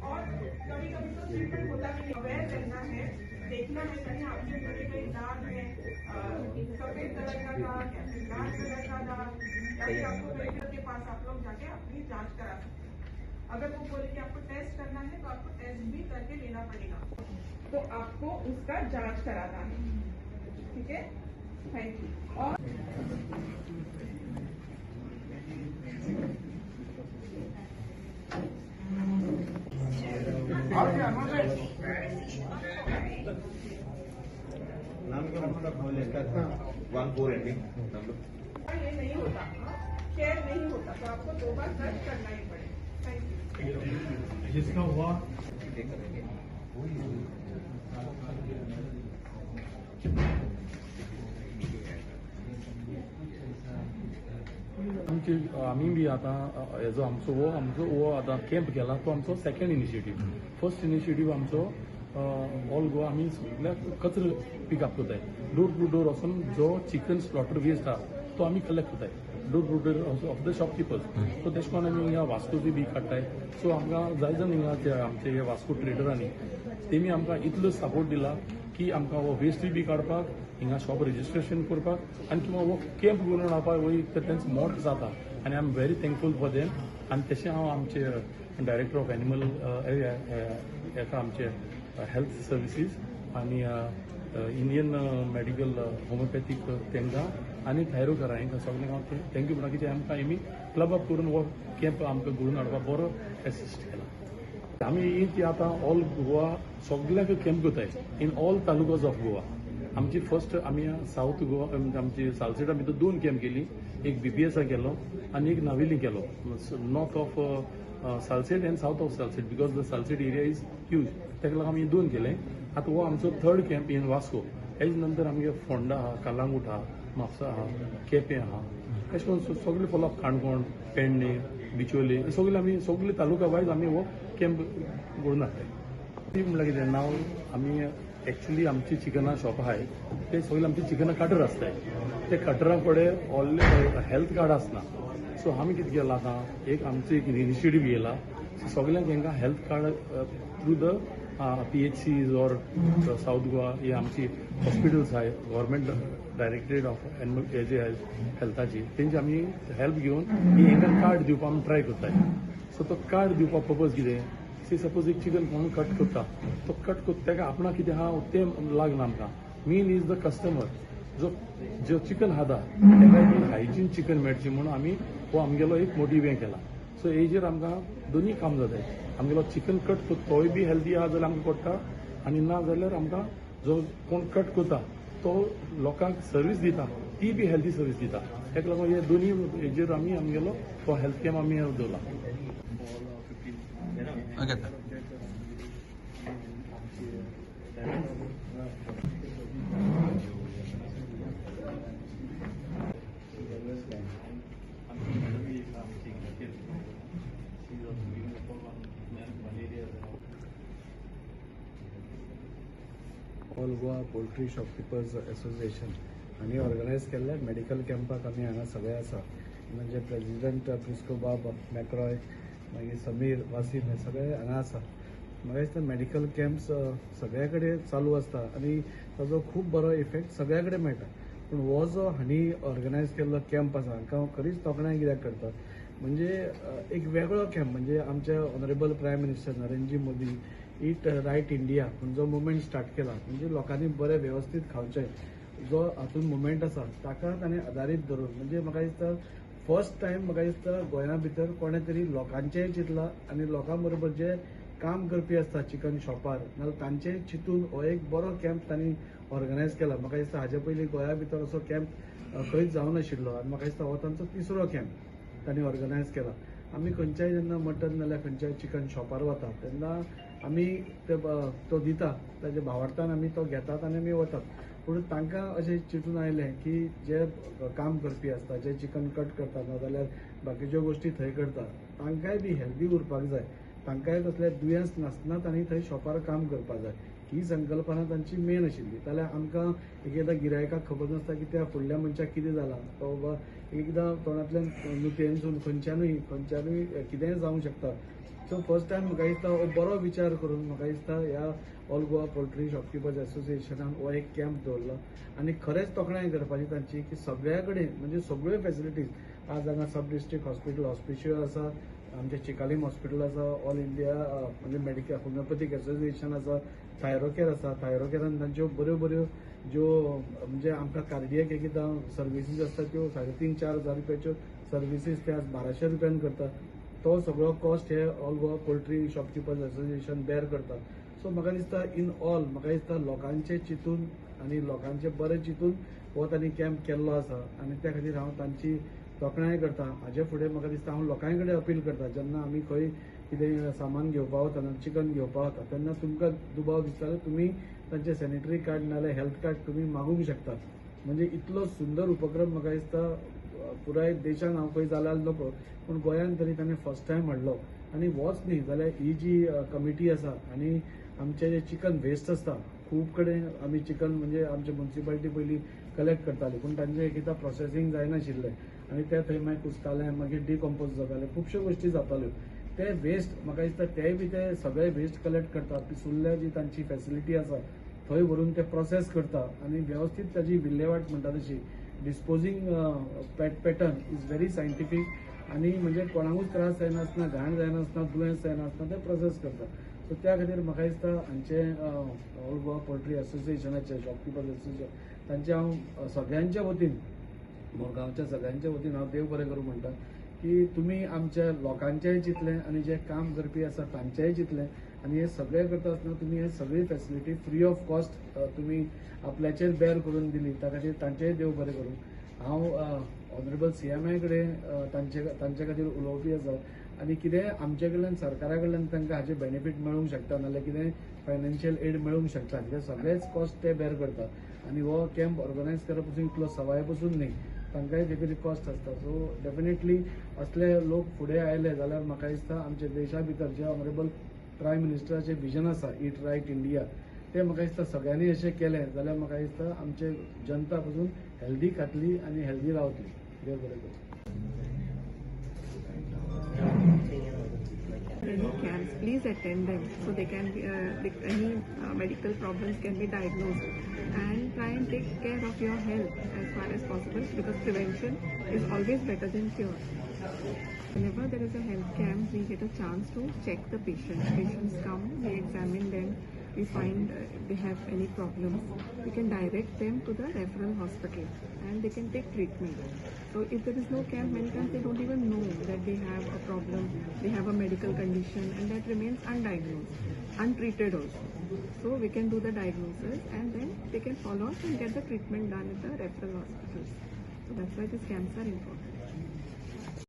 और कभी कभी तो ट्रीटमेंट होता भी नहीं, अवेयर रहना है, देखना है कहीं आपके बड़े कहीं दाग है, सफेद कलर का दाग या फिर लाल कलर का दाग, या फिर आपको मेडिकल के पास आप लोग जाके अपनी जांच करा सकते हैं। अगर वो बोले कि आपको टेस्ट करना है तो आपको टेस्ट भी करके लेना पड़ेगा, तो आपको उसका जांच कराना है। ठीक है, थैंक यू। और नाम क्या मतलब 14 एंडिंग नंबर ये नहीं होता, शेयर नहीं होता, तो आपको 2 बार सर्च करना ही पड़ेगा। Thank you. जिसका हुआ आम्ही बी आता हेजो आमचो वो आता कॅम्प केला तो आमचो सेकंड इनिशिएटीव। फर्स्ट इनिशिएटीव आमचो ऑल गोवा आम्ही सगळ्याक कचरो पिकअप करताय, डोर टू डोर वचून जो चिकन स्लॉटर वेस्ट आहा तो आम्ही कलेक्ट करताय, door to door of the shopkeepers. So तेश कोन आमी हिंगा वास्कोची बी काडटाय। सो आमकां जाय जावन हिंगा आमचे हे वास्को ट्रेडरांनी तेमी आमकां इतलो सपोर्ट दिला की आमकां हो वेस्ट बी काडपाक, हिंगा शॉप रजिस्ट्रेशन करपाक आनी किंवा हो कॅम्प करून हाडपाक वय तेंच मोठ जाता आनी I am very thankful for them. आनी तशें हांव आमचे डायरेक्टर ऑफ एनिमल हेका आमचे हेल्थ सर्विसीस आनी इंडियन मेडिकल होमिओपॅथीक तेंकां आनी थायरोकरा हांकां सगळ्यांक हांव थँक्यू म्हणटा कित्याक आमकां हेमी क्लब अप करून हो कॅम्प आमकां घडोवन हाडपाक बरो एसिस्ट केला। आमी ती आतां ऑल गोवा सगळ्याक कॅम्प करताय in all talukas of Goa. आमची फर्स्ट आमी साऊथ गोवा आमची सालसेटा भितर 2 कॅम्प केली, एक बीपीएसा केलो आनी एक नावेली केलो, north of Salcete end south of Salcete, because the Salcete area is huge, ताका लागून आमी 2 केले। आतां हो आमचो 3rd camp in Vasco. Hedge नंतर आमगे फोंडा आहा, कालांगूट आहा, म्हापसा आहा, केपें आहा, अशें करून सगळे फॉलोअप काणकोण, पेडणे, बिचोले सगळे आमी सगळे तालुका वायज आमी हो कॅम्प घडोवन हाडटाय। ती म्हणल्यार कितें नाव आमी एक्चुअली आमची चिकना शॉप आहाय ते सगळे आमचे चिकना कटर आसताय, ते कटरा कडेन हेल्थ कार्ड आसना। सो आमी कितें केलां आतां एक आमचो एक इनिशिएटीव घेयला, सगळ्यांक हांकां health card through the PHCs और साउथ गोवा हे आमची हॉस्पिटल्स आहाय, गव्हर्मेंट डायरेक्टरेट ऑफ एनिमल हेल्थाची तेंची आमी हेल्प घेवन ही हांकां कार्ड दिवपाक आमी ट्राय करताय। सो तो कार्ड दिवपाक पर्पज कितें, सी सपोज एक चिकन कोण कट करता तो कट करता ताका आपणाक कितें आहा तें लागना आमकां, मेन इज द कस्टमर जो चिकन खाता ताका एक हायजीन चिकन मेळचें म्हणून आमी हो आमगेलो एक मोटीव हें केला। सो हेजेर आमकां दोनी काम जाताय, आमगेलो चिकन कट करता तोय बी हेल्दी आहा जाल्यार आमकां पडटा, आनी ना जाल्यार आमकां जो कोण कट करता तो लोकांक सर्वीस दिता ती बी हेल्दी सर्वीस दिता, ताका लागून हे दोनी हेजेर आमी आमगेलो तो हेल्थ कॅम्प आमी दवरला। All Goa poultry shopkeepers association हांणी ऑर्गनायज केल्ल्या मेडिकल कॅम्पाक आमी हांगा सगळे आसा, म्हणजे प्रेसिडेंट प्रिस्को बाब मॅक्रॉय, मागीर समीर वासीम हे सगळे हांगा आसा। म्हाका दिसता मेडिकल कॅम्प्स सगळ्या कडेन चालू आसता आनी ताजो खूब बरो इफेक्ट सगळ्या कडेन मेळटा। पूण हो जो हांणी ऑर्गनायज केल्लो कॅम्प आसा हांकां खरीच तोखणाय कित्याक करता, म्हणजे एक वेगळो कॅम्प, म्हणजे आमचे honourable prime minister Narendra Modi eat right India जो मुवमेंट स्टार्ट केला, म्हणजे लोकांनी बरे वेवस्थीत खावचें, जो हातूंत मुवमेंट आसा ताका ताणें आदारीत धरून, म्हणजे म्हाका दिसता फर्स्ट टायम म्हाका दिसता गोंया भितर कोणें तरी लोकांचेंय चिंतलां आनी लोकां बरोबर जे काम करपी आसता चिकन शॉपार नाजाल्यार तांचेय चिंतून हो एक बरो कॅम्प तांणी ऑर्गनायज केला। म्हाका दिसता हाजे पयलीं गोंया भितर असो कॅम्प खंयच जावं नाशिल्लो आनी म्हाका दिसता हो तांचो 3रो कॅम्प तांणी ऑर्गनायज केला। आमी खंयच्याय जेन्ना मटन नाल्यार खंयच्याय चिकन शॉपार वता तेन्ना आमी तो दिता, ताच्या भावार्थान आमी तो घेतात आनी आमी वतात, पूण तांकां अशें चिंतून आयलें की जे काम करपी आसता, जे चिकन कट करता नाजाल्यार बाकीच्यो गोश्टी थंय करता तांकांय बी हेल्दी उरपाक जाय, तांकांय कसले दुयेंस नासतना तांणी थंय शॉपार काम करपाक जाय, ही संकल्पना तांची मेन आशिल्ली। जाल्यार आमकां एकदां गिरायकाक खबर नासता की त्या फुडल्या मनशाक कितें जालां, तो एकदां तोंडांतल्यान नुतेनसून खंयच्यानूय कितेंय जावंक शकता, सो फर्स्ट टायम म्हाका दिसता हो बरो विचार करून म्हाका दिसता ह्या ऑल गोवा पोल्ट्री शॉपकिपर्स एसोसिएशनान हो एक कॅम्प दवरलो आनी खरेंच तोखणाय करपाची तांची की सगळ्या कडेन म्हणजे सगळ्यो फॅसिलिटीज आज हांगा सब डिस्ट्रिक्ट हॉस्पिटल हॉस्पिशियो आसा, आमचे चिकालीम हॉस्पिटल आसा, ऑल इंडिया म्हणजे मेडिकल होमिओपॅथीक एसोसिएशन आसा, थायरोकेअर आसा. थायरोकेअरान तांच्यो बऱ्यो ज्यो म्हणजे आमकां कार्डियक एकदां सर्विसीस आसता त्यो 3,500-4,000 रुपयाच्यो सर्विसीस ते आज 1,200 रुपयान करता. तो सगळो कॉस्ट हे ऑल गोवा पोल्ट्री शॉपकिपर्स एसोसिएशन बेर करता. सो म्हाका दिसता इन ऑल म्हाका दिसता लोकांचे चिंतून आनी लोकांचे बरे चिंतून हो तांणी कॅम्प केल्लो आसा आनी त्या खातीर हांव तांची तोखणाय करता. हाजे फुडें म्हाका दिसता हांव लोकां कडेन अपील करता जेन्ना आमी खंय कितें सामान घेवपा वता चिकन घेवपा वता तेन्ना तुमकां दुबाव दिसता जाल्यार तुमी तांचे सॅनिटरी कार्ड नाजाल्यार हेल्थ कार्ड तुमी मागूंक शकतात. म्हणजे इतलो सुंदर उपक्रम म्हाका दिसता पुराय देशान हांव खंय जाल्यार नको पूण गोंयांत तरी ताणें फर्स्ट टायम हाडलो. आनी होच न्ही जाल्यार ही जी कमिटी आसा आनी आमचे जे चिकन वेस्ट आसता खूब कडेन आमी चिकन म्हणजे आमचे म्युन्सिपालिटी पयलीं कलेक्ट करताली पूण तांचें एकदां प्रोसेसींग जायनाशिल्लें आनी ते थंय मागीर कुसतालें मागीर डिकम्पोज जातालें खुबश्यो गोश्टी जाताल्यो. ते वेस्ट म्हाका दिसता तेय बी ते सगळे वेस्ट कलेक्ट करता पिसुल्ल्या जी तांची फॅसिलिटी आसा थंय व्हरून ते प्रोसेस करता आनी वेवस्थीत ताची विल्हेवाट म्हणटा तशी डिस्पोजींग पॅटर्न इज व्हेरी सायंटिफीक आनी म्हणजे कोणाकूच त्रास जायनासतना घाण जायनासतना दुयेंस जायनासतना ते प्रोसेस करता. सो त्या खातीर म्हाका दिसता हांचे ऑल गोवा पोल्ट्री एसोसिएशनाचे शॉपकिपर्स एसोसिएशन तांचे हांव सगळ्यांच्या वतीन मोरगांवच्या सगळ्यांच्या वतीन हांव देव बरें करूं म्हणटा की तुमी आमच्या लोकांचेंय चिंतलें आनी जे काम करपी आसा तांचेंय चिंतलें आनी हे सगळें करता आसतना तुमी हे सगळी फॅसिलिटी फ्री ऑफ कॉस्ट तुमी आपल्याचेर बेर करून दिली त्या खातीर तांचेय देव बरें करूं. हांव ऑनरेबल CMI कडेन तांचे खातीर उलोवपी आसा आनी कितें आमचे कडल्यान सरकारा कडल्यान तांकां हाचे बेनिफीट मेळूंक शकता नाजाल्यार कितें फायनान्शियल एड मेळूंक शकता कित्याक सगळेच कॉस्ट ते बेर करता आनी हो कॅम्प ऑर्गनायज करप पसून इतलो सवाय पसून न्ही तांकांय वेगळी कॉस्ट आसता. सो डेफिनेटली असले लोक फुडें आयले जाल्यार म्हाका दिसता आमच्या देशा भितर जे ऑनरेबल प्रायम मिनिस्टराचें विजन आसा ईट रायट इंडिया ते म्हाका दिसता सगळ्यांनी अशें केलें जाल्यार म्हाका दिसता आमचे जनता पसून हेल्दी खातली आनी हेल्दी रावतली. देव बरें करूं. Any camps, please attend them so they can be, any medical problems can be diagnosed and try and take care of your health as far as possible because prevention is always better than cure. Whenever there is a health camp, we get a chance to check the patients. Patients come, we examine them, we find if they have any problems. We can direct them to the referral hospital and they can take treatment. So if there is no camp, many times they don't even know that they have a problem, they have a medical condition and that remains undiagnosed, untreated also. So we can do the diagnosis and then they can follow up and get the treatment done at the referral hospitals. So that's why these camps are important.